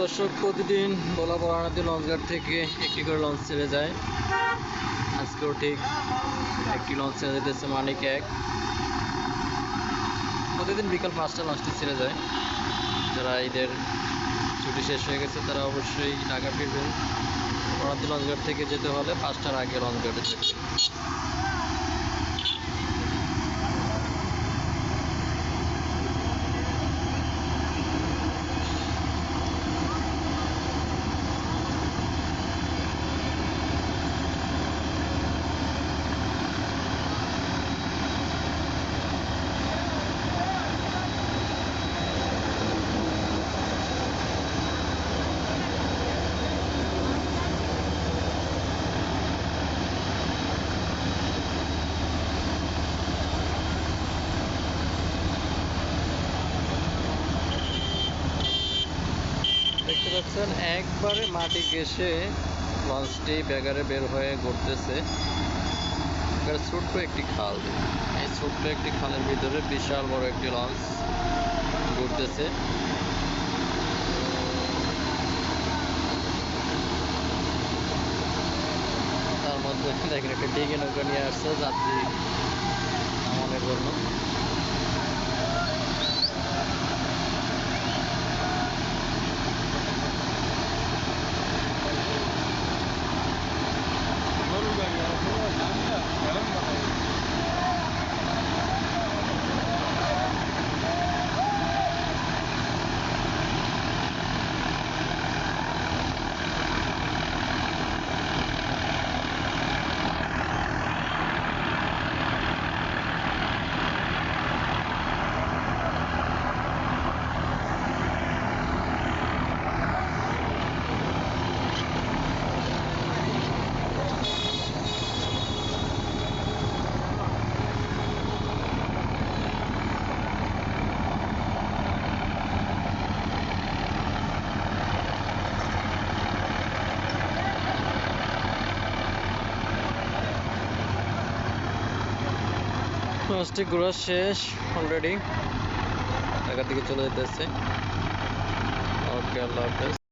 দর্শক, প্রতিদিন ভোলা বরাহানদী লঞ্চঘাট থেকে একটি করে লঞ্চ ছেড়ে যায়। আজকেও ঠিক একটি লঞ্চ ছেড়ে যেতেছে মানিক এক। প্রতিদিন বিকাল 5টা লঞ্চটি ছেড়ে যায়। যারা ঈদের ছুটি শেষ হয়ে গেছে তারা অবশ্যই ঢাকা ফিরবেন। বরাহানদী লঞ্চঘাট থেকে যেতে হলে 5টার আগে লঞ্চঘাটে যেতে। দেখতে পাচ্ছেন একবারে মাটি ঘেঁষে লঞ্চটি ব্যাগারে বের হয়ে ঘুরতেছে। ছোট্ট একটি খাল, এই ছোট্ট একটি খালের ভিতরে বিশাল বড় একটি লঞ্চ ঘুরতেছে। তার মধ্যে দেখেন একটা ডিঙি নৌকা নিয়ে আসছে যাত্রী নামানোর জন্য। লঞ্চটি ঘোরা শেষ অলরেডি, ঢাকার দিকে চলে যেতেছে। ওকে, আল্লাহ হাফেজ।